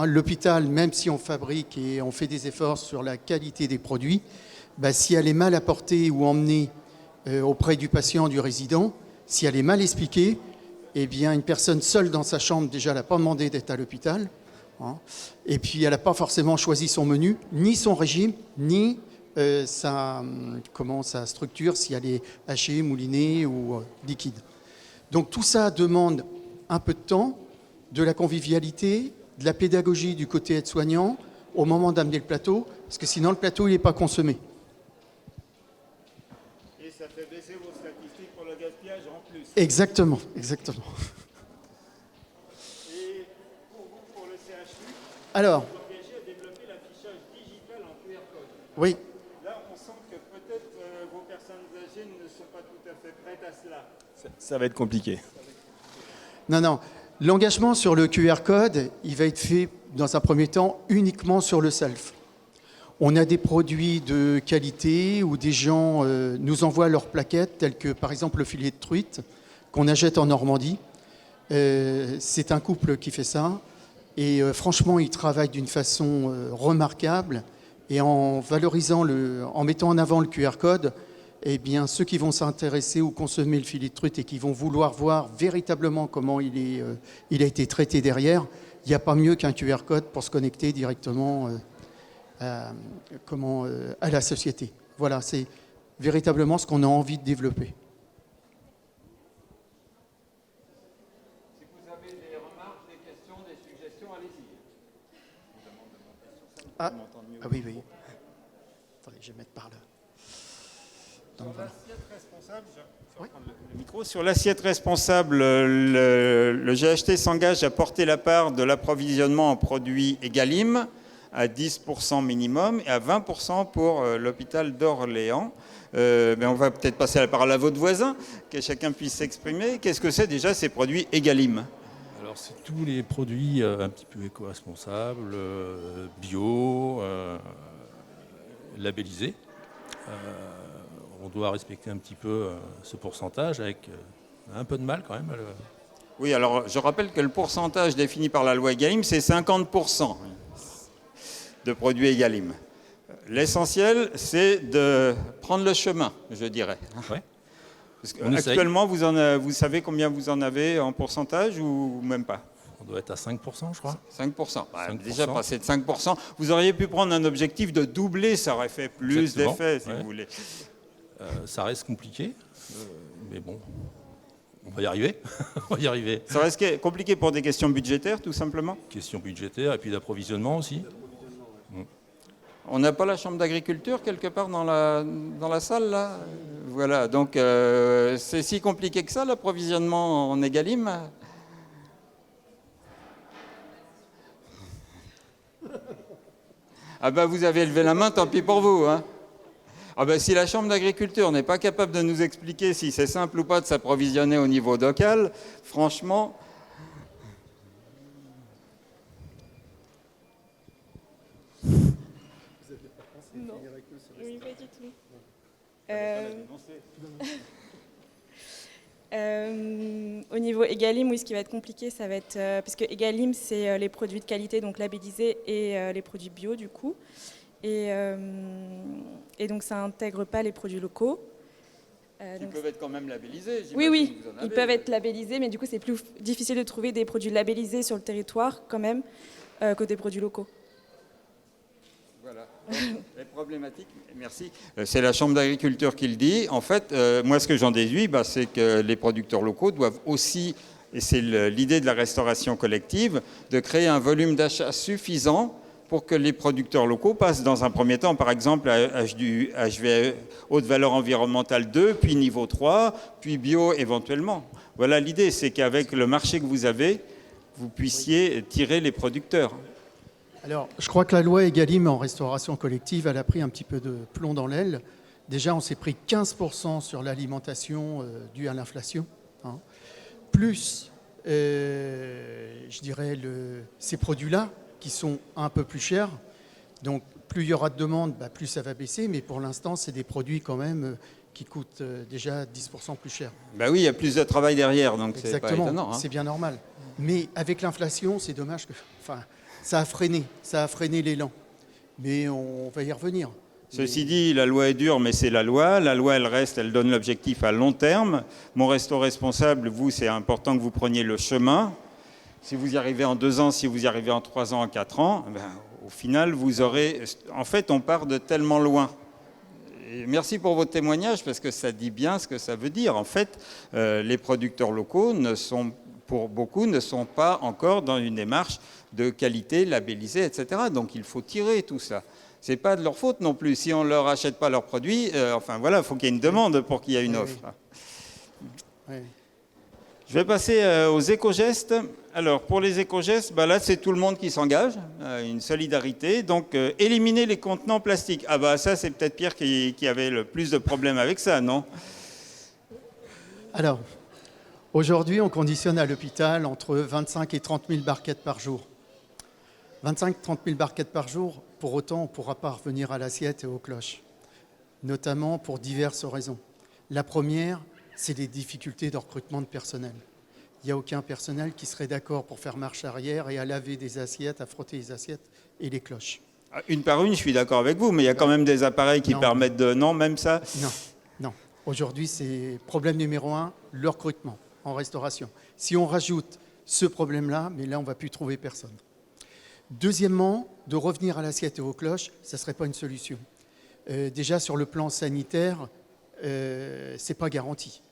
l'hôpital, même si on fabrique et on fait des efforts sur la qualité des produits, si elle est mal apportée ou emmenée auprès du patient, du résident, si elle est mal expliquée, eh bien, une personne seule dans sa chambre, déjà, elle n'a pas demandé d'être à l'hôpital. Hein. Et puis, elle n'a pas forcément choisi son menu, ni son régime, ni sa structure, si elle est hachée, moulinée ou liquide. Donc, tout ça demande un peu de temps, de la convivialité, de la pédagogie du côté aide-soignant au moment d'amener le plateau, parce que sinon, le plateau, il n'est pas consommé. Et ça fait baisser vos statistiques pour le gaspillage en plus. Exactement, exactement. Et pour vous, pour le CHU, Alors, vous êtes engagé à développer l'affichage digital en QR code. oui. Là, on sent que peut-être vos personnes âgées ne sont pas tout à fait prêtes à cela. Ça va être compliqué. Non. L'engagement sur le QR code, il va être fait dans un premier temps uniquement sur le self. On a des produits de qualité où des gens nous envoient leurs plaquettes, telles que par exemple le filet de truite qu'on achète en Normandie. C'est un couple qui fait ça. Et franchement, ils travaillent d'une façon remarquable. Et en valorisant, en mettant en avant le QR code, eh bien, ceux qui vont s'intéresser ou consommer le filet de truite et qui vont vouloir voir véritablement comment il a été traité derrière, il n'y a pas mieux qu'un QR code pour se connecter directement à la société. Voilà, c'est véritablement ce qu'on a envie de développer. Si vous avez des remarques, des questions, des suggestions, allez-y. Ah oui. Attendez, je vais mettre par là. Donc, voilà. Sur l'assiette responsable, le GHT s'engage à porter la part de l'approvisionnement en produits Egalim à 10% minimum et à 20% pour l'hôpital d'Orléans. On va peut-être passer la parole à votre voisin, que chacun puisse s'exprimer. Qu'est-ce que c'est déjà ces produits Egalim ? Alors, c'est tous les produits un petit peu éco-responsables, bio, labellisés. On doit respecter un petit peu ce pourcentage avec un peu de mal quand même. Oui, alors je rappelle que le pourcentage défini par la loi Egalim, c'est 50% de produits Egalim. L'essentiel, c'est de prendre le chemin, je dirais. Ouais. Parce que actuellement, vous savez combien vous en avez en pourcentage ou même pas ? On doit être à 5%, je crois. 5%. 5%. Déjà passé de 5%. Vous auriez pu prendre un objectif de doubler, ça aurait fait plus d'effet, si vous voulez. Ça reste compliqué, mais bon, on va y arriver. On va y arriver. Ça reste compliqué pour des questions budgétaires, tout simplement ? Question budgétaire et puis d'approvisionnement aussi. On n'a pas la chambre d'agriculture quelque part dans la salle, là ? Voilà, donc c'est si compliqué que ça, l'approvisionnement en Egalim ? Ah ben vous avez levé la main, tant pis pour vous, hein. Ah ben, si la Chambre d'agriculture n'est pas capable de nous expliquer si c'est simple ou pas de s'approvisionner au niveau local, franchement... Non, oui, pas du tout. Au niveau Egalim, oui, ce qui va être compliqué, ça va être... parce que Egalim, c'est les produits de qualité, donc labellisés, et les produits bio, du coup. Et donc, ça n'intègre pas les produits locaux. Ils peuvent être quand même labellisés. Oui, ils peuvent être labellisés, mais du coup, c'est plus difficile de trouver des produits labellisés sur le territoire, quand même, que des produits locaux. Voilà. Les problématiques, merci. C'est la Chambre d'agriculture qui le dit. En fait, moi, ce que j'en déduis, c'est que les producteurs locaux doivent aussi, et c'est l'idée de la restauration collective, de créer un volume d'achat suffisant pour que les producteurs locaux passent dans un premier temps, par exemple, à HVE, haute valeur environnementale 2, puis niveau 3, puis bio éventuellement. Voilà l'idée, c'est qu'avec le marché que vous avez, vous puissiez tirer les producteurs. Alors, je crois que la loi Egalim en restauration collective, elle a pris un petit peu de plomb dans l'aile. Déjà, on s'est pris 15% sur l'alimentation due à l'inflation, hein. Plus, je dirais, ces produits-là, qui sont un peu plus chers. Donc, plus il y aura de demandes, plus ça va baisser. Mais pour l'instant, c'est des produits quand même qui coûtent déjà 10% plus cher. Oui, il y a plus de travail derrière, donc c'est pas étonnant. C'est bien normal. Mais avec l'inflation, c'est dommage que... ça a freiné l'élan. Mais on va y revenir. Ceci dit, la loi est dure, mais c'est la loi. La loi, elle reste, elle donne l'objectif à long terme. Mon resto responsable, vous, c'est important que vous preniez le chemin. Si vous y arrivez en 2 ans, si vous y arrivez en 3 ans, en 4 ans, au final, vous aurez... En fait, on part de tellement loin. Et merci pour votre témoignage, parce que ça dit bien ce que ça veut dire. En fait, les producteurs locaux, pour beaucoup, ne sont pas encore dans une démarche de qualité labellisée, etc. Donc, il faut tirer tout ça. Ce n'est pas de leur faute non plus. Si on ne leur achète pas leurs produits, enfin voilà, il faut qu'il y ait une demande pour qu'il y ait une offre. Oui. Je vais passer aux éco-gestes. Alors, pour les éco-gestes, là, c'est tout le monde qui s'engage, une solidarité. Donc, éliminer les contenants plastiques. Ah ça, c'est peut-être Pierre qui avait le plus de problèmes avec ça, non? Alors, aujourd'hui, on conditionne à l'hôpital entre 25 et 30 000 barquettes par jour. 25-30 000 barquettes par jour, pour autant, on ne pourra pas revenir à l'assiette et aux cloches, notamment pour diverses raisons. La première, c'est les difficultés de recrutement de personnel. Il n'y a aucun personnel qui serait d'accord pour faire marche arrière et à laver des assiettes, à frotter les assiettes et les cloches. Une par une, je suis d'accord avec vous, mais il y a quand même des appareils qui permettent de... Non, même ça? Non. Aujourd'hui, c'est problème numéro 1, le recrutement en restauration. Si on rajoute ce problème-là, mais là, on ne va plus trouver personne. Deuxièmement, de revenir à l'assiette et aux cloches, ça ne serait pas une solution. Déjà, sur le plan sanitaire, ce n'est pas garanti.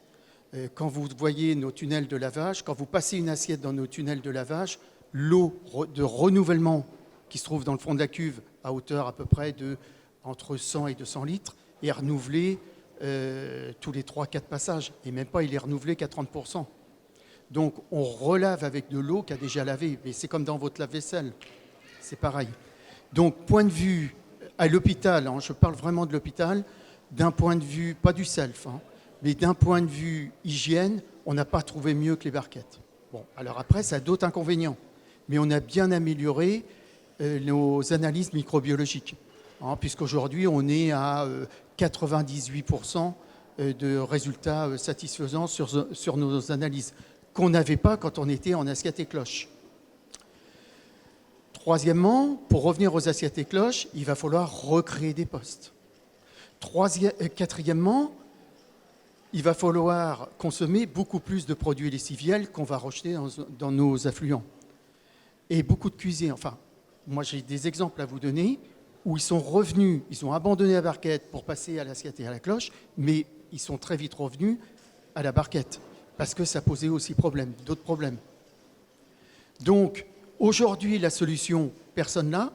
Quand vous voyez nos tunnels de lavage, quand vous passez une assiette dans nos tunnels de lavage, l'eau de renouvellement qui se trouve dans le fond de la cuve, à hauteur à peu près de entre 100 et 200 litres, est renouvelée tous les 3-4 passages. Et même pas, il est renouvelé qu'à 30%. Donc, on relave avec de l'eau qui a déjà lavé. Mais c'est comme dans votre lave-vaisselle. C'est pareil. Donc, point de vue à l'hôpital, je parle vraiment de l'hôpital, d'un point de vue, pas du self, mais d'un point de vue hygiène, on n'a pas trouvé mieux que les barquettes. Bon, alors après, ça a d'autres inconvénients. Mais on a bien amélioré nos analyses microbiologiques. Puisqu'aujourd'hui, on est à 98% de résultats satisfaisants sur nos analyses, qu'on n'avait pas quand on était en assiette et cloche. Troisièmement, pour revenir aux assiettes et cloches, il va falloir recréer des postes. Quatrièmement, il va falloir consommer beaucoup plus de produits lessiviels qu'on va rejeter dans nos affluents. Et beaucoup de cuisiniers. Enfin, moi j'ai des exemples à vous donner où ils sont revenus, ils ont abandonné la barquette pour passer à l'assiette et à la cloche, mais ils sont très vite revenus à la barquette parce que ça posait aussi d'autres problèmes. Donc, aujourd'hui, la solution, personne là.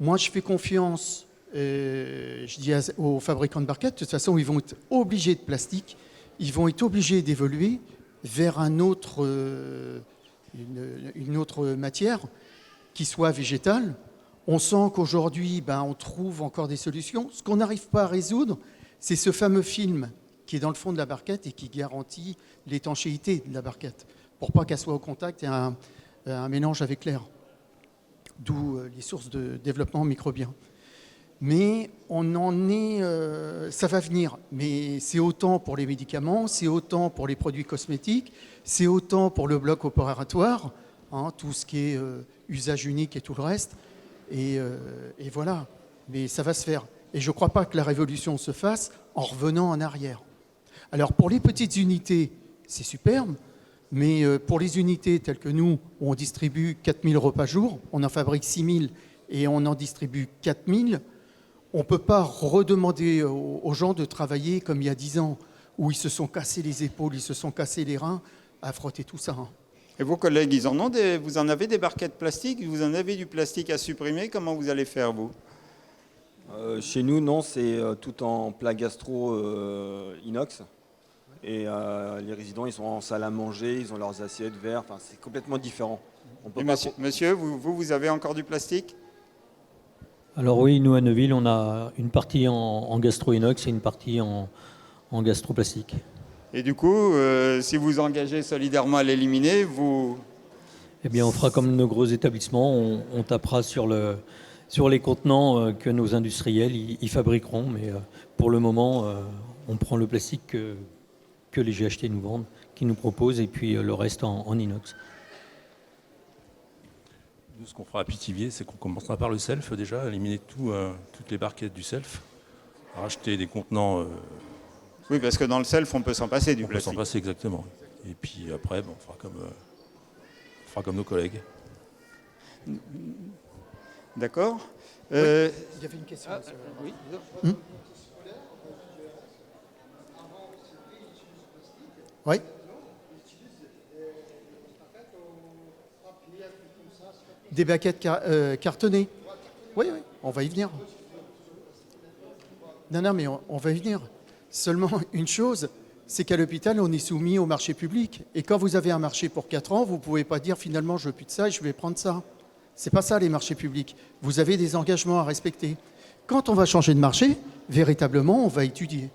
Moi, je fais confiance, je dis aux fabricants de barquettes, de toute façon, ils vont être obligés de plastique, ils vont être obligés d'évoluer vers une autre matière qui soit végétale. On sent qu'aujourd'hui, on trouve encore des solutions. Ce qu'on n'arrive pas à résoudre, c'est ce fameux film qui est dans le fond de la barquette et qui garantit l'étanchéité de la barquette, pour pas qu'elle soit au contact et un mélange avec l'air, d'où les sources de développement microbien. Mais on en est, ça va venir, mais c'est autant pour les médicaments, c'est autant pour les produits cosmétiques, c'est autant pour le bloc opératoire, tout ce qui est usage unique et tout le reste, et voilà, mais ça va se faire. Et je ne crois pas que la révolution se fasse en revenant en arrière. Alors pour les petites unités, c'est superbe, mais pour les unités telles que nous, où on distribue 4000 repas jour, on en fabrique 6000 et on en distribue 4000, on ne peut pas redemander aux gens de travailler comme il y a 10 ans, où ils se sont cassés les épaules, ils se sont cassés les reins à frotter tout ça. Et vos collègues, vous en avez des barquettes plastiques, vous en avez du plastique à supprimer, comment vous allez faire, vous? Chez nous, non, c'est tout en plat gastro inox. Et les résidents, ils sont en salle à manger, ils ont leurs assiettes, verres, enfin, c'est complètement différent. Monsieur, vous avez encore du plastique? Alors oui, nous à Neuville, on a une partie en gastro-inox et une partie en gastro-plastique. Et du coup, si vous engagez solidairement à l'éliminer, vous... Eh bien, on fera comme nos gros établissements, on tapera sur les contenants que nos industriels y fabriqueront, mais pour le moment, on prend le plastique que les GHT nous vendent, qui nous proposent, et puis le reste en inox. Nous, ce qu'on fera à Pithiviers, c'est qu'on commencera par le self déjà, éliminer toutes les barquettes du self, racheter des contenants. Oui, parce que dans le self, on peut s'en passer du plastique. On peut s'en passer, exactement. Et puis après, on fera comme nos collègues. D'accord. Il y avait une question. Oui. Oui. Des baquettes cartonnées. Oui, on va y venir. Non, mais on va y venir. Seulement une chose, c'est qu'à l'hôpital, on est soumis au marché public. Et quand vous avez un marché pour 4 ans, vous ne pouvez pas dire finalement, je veux plus de ça et je vais prendre ça. C'est pas ça les marchés publics. Vous avez des engagements à respecter. Quand on va changer de marché, véritablement, on va étudier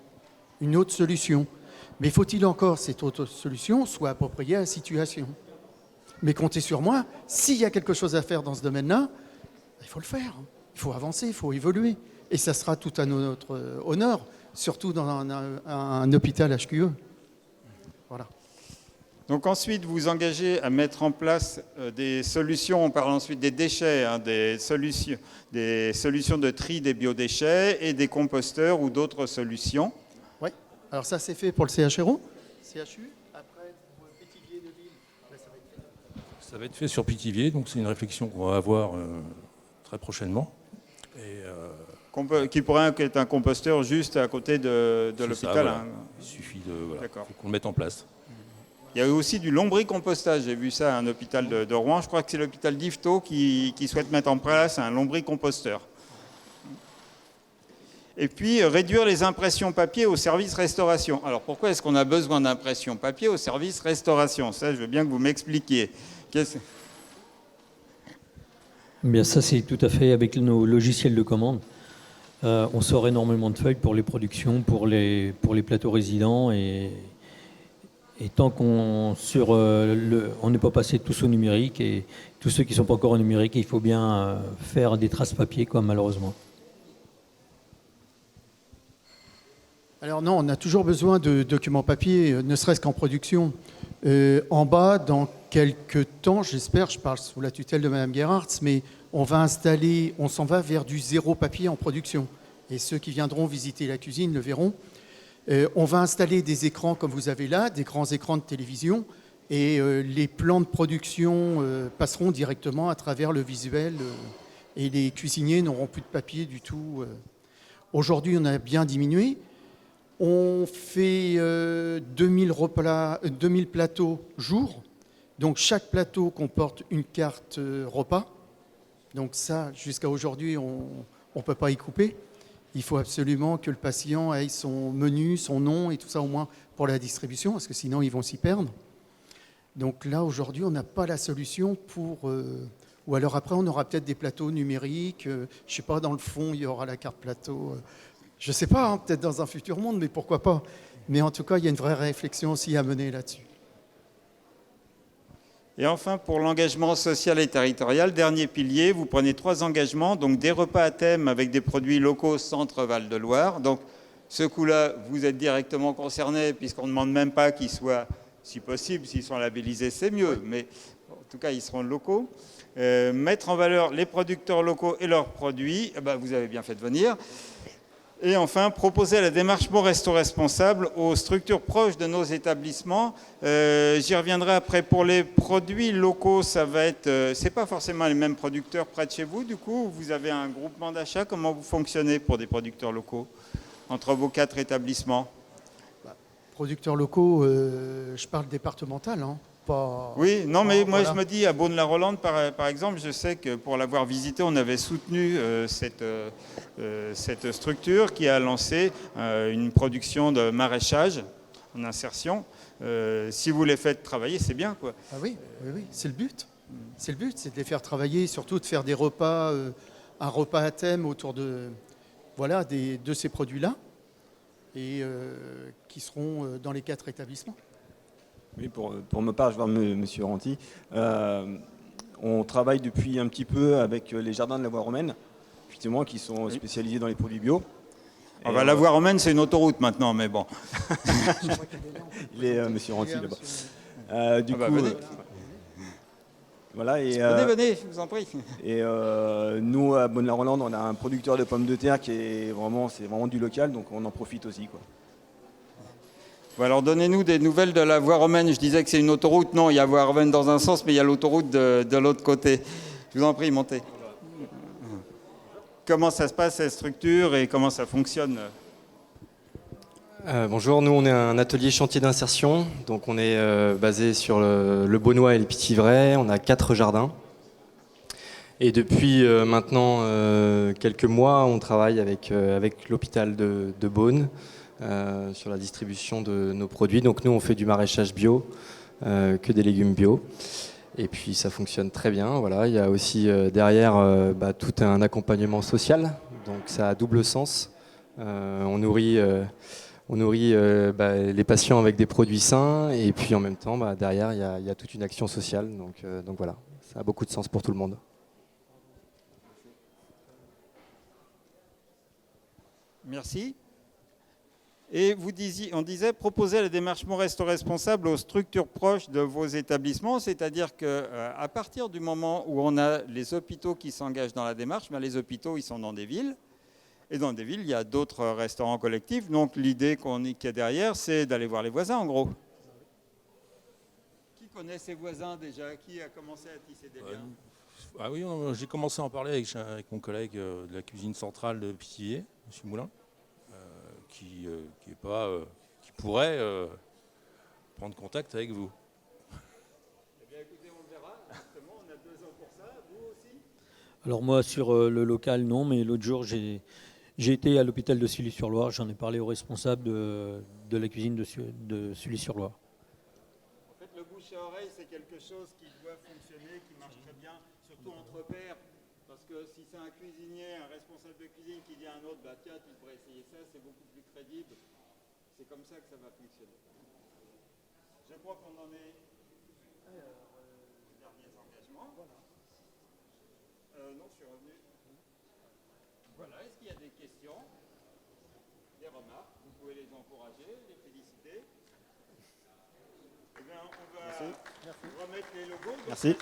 une autre solution. Mais faut-il encore cette autre solution soit appropriée à la situation? Mais comptez sur moi, s'il y a quelque chose à faire dans ce domaine-là, il faut le faire. Il faut avancer, il faut évoluer. Et ça sera tout à notre honneur, surtout dans un hôpital HQE. Voilà. Donc ensuite, vous engagez à mettre en place des solutions, on parle ensuite des déchets, des solutions de tri des biodéchets et des composteurs ou d'autres solutions. Oui, alors ça c'est fait pour le CHRO, CHU, après pour Pithiviers, Neuville, ça va être fait. Ça va être fait sur Pithiviers, donc c'est une réflexion qu'on va avoir très prochainement. Et qui pourrait être un composteur juste à côté de l'hôpital. Voilà. Hein. Il suffit qu'on le mette en place. Il y a aussi du lombricompostage, j'ai vu ça à un hôpital de Rouen, je crois que c'est l'hôpital d'Yvetot qui souhaite mettre en place un lombricomposteur. Et puis réduire les impressions papier au service restauration. Alors pourquoi est-ce qu'on a besoin d'impressions papier au service restauration? Ça, je veux bien que vous m'expliquiez. Bien, ça c'est tout à fait avec nos logiciels de commande. On sort énormément de feuilles pour les productions, pour les plateaux résidents et tant qu'on on n'est pas passé tous au numérique et tous ceux qui ne sont pas encore au numérique, il faut bien faire des traces papier, quoi, malheureusement. Alors non, on a toujours besoin de documents papier, ne serait-ce qu'en production. En bas, dans quelques temps, j'espère, je parle sous la tutelle de Mme Gerhardt, mais on s'en va vers du zéro papier en production. Et ceux qui viendront visiter la cuisine le verront. On va installer des écrans comme vous avez là, des grands écrans de télévision, et les plans de production passeront directement à travers le visuel, et les cuisiniers n'auront plus de papier du tout. Aujourd'hui, on a bien diminué. On fait 2000 plateaux jour, donc chaque plateau comporte une carte repas. Donc ça, jusqu'à aujourd'hui, on ne peut pas y couper. Il faut absolument que le patient ait son menu, son nom et tout ça au moins pour la distribution, parce que sinon ils vont s'y perdre. Donc là, aujourd'hui, on n'a pas la solution pour... ou alors après, on aura peut-être des plateaux numériques. Je ne sais pas, dans le fond, il y aura la carte plateau. Je ne sais pas, hein, peut-être dans un futur monde, mais pourquoi pas. Mais en tout cas, il y a une vraie réflexion aussi à mener là-dessus. Et enfin, pour l'engagement social et territorial, dernier pilier, vous prenez 3 engagements, donc des repas à thème avec des produits locaux Centre Val-de-Loire. Donc ce coup-là, vous êtes directement concerné puisqu'on ne demande même pas qu'ils soient, si possible, s'ils sont labellisés, c'est mieux, mais en tout cas, ils seront locaux. Mettre en valeur les producteurs locaux et leurs produits, vous avez bien fait de venir. Et enfin, proposer la démarche Mon Resto Responsable aux structures proches de nos établissements. J'y reviendrai après. Pour les produits locaux, ça va être... c'est pas forcément les mêmes producteurs près de chez vous, du coup. Vous avez un groupement d'achat. Comment vous fonctionnez pour des producteurs locaux entre vos 4 établissements? Producteurs locaux, je parle départemental, hein. Pas... Oui, non, mais moi je me dis, à Beaune-la-Rolande, par exemple, je sais que pour l'avoir visité, on avait soutenu cette structure qui a lancé une production de maraîchage en insertion. Si vous les faites travailler, c'est bien, quoi. Ah oui, c'est le but. C'est le but, c'est de les faire travailler, surtout de faire des repas, un repas à thème autour de ces produits-là, et qui seront dans les 4 établissements. Oui, pour ma part, je vais voir M. Ranty. On travaille depuis un petit peu avec les jardins de la voie romaine, effectivement, qui sont spécialisés dans les produits bio. La voie romaine, c'est une autoroute maintenant, mais bon. Il est M. Ranty là-bas. Voilà, et, venez, je vous en prie. Et nous, à Bonne-la-Rolande, on a un producteur de pommes de terre qui est vraiment du local, donc on en profite aussi, quoi. Bon, alors donnez-nous des nouvelles de la voie romaine. Je disais que c'est une autoroute. Non, il y a voie romaine dans un sens, mais il y a l'autoroute de l'autre côté. Je vous en prie, montez. Comment ça se passe, cette structure, et comment ça fonctionne? Bonjour, nous on est un atelier chantier d'insertion, donc on est basé sur le Beaunois et le Pithiverais, on a 4 jardins. Et depuis maintenant quelques mois, on travaille avec l'hôpital de Beaune sur la distribution de nos produits. Donc nous on fait du maraîchage bio, que des légumes bio. Et puis ça fonctionne très bien. Voilà. Il y a aussi derrière tout un accompagnement social, donc ça a double sens. On nourrit les patients avec des produits sains, et puis en même temps derrière il y a toute une action sociale. Donc voilà, ça a beaucoup de sens pour tout le monde. Merci. Et on disait proposer la démarche Mon Resto Responsable aux structures proches de vos établissements, c'est-à-dire qu'à partir du moment où on a les hôpitaux qui s'engagent dans la démarche, les hôpitaux ils sont dans des villes, et dans des villes il y a d'autres restaurants collectifs, donc l'idée qu'il y a derrière c'est d'aller voir les voisins en gros. Qui connaît ses voisins déjà? Qui a commencé à tisser des liens? Ah oui, j'ai commencé à en parler avec mon collègue de la cuisine centrale de Pithiviers, M. Moulin. Qui pourrait prendre contact avec vous. Eh bien écoutez, on verra, justement, on a 2 ans pour ça, vous aussi? Alors moi sur le local non, mais l'autre jour j'ai été à l'hôpital de Sully-sur-Loire, j'en ai parlé au responsable de la cuisine de Sully-sur-Loire. En fait le bouche à oreille c'est quelque chose qui doit fonctionner, qui marche très bien, surtout entre pairs. Parce que si c'est un cuisinier, un responsable de cuisine qui dit à un autre, tiens, tu pourrais essayer ça, c'est beaucoup plus crédible. C'est comme ça que ça va fonctionner. Je crois qu'on en est aux derniers engagements. Non, je suis revenu. Voilà, est-ce qu'il y a des questions, des remarques? Vous pouvez les encourager, les féliciter. Eh bien, on va remettre les logos. Merci.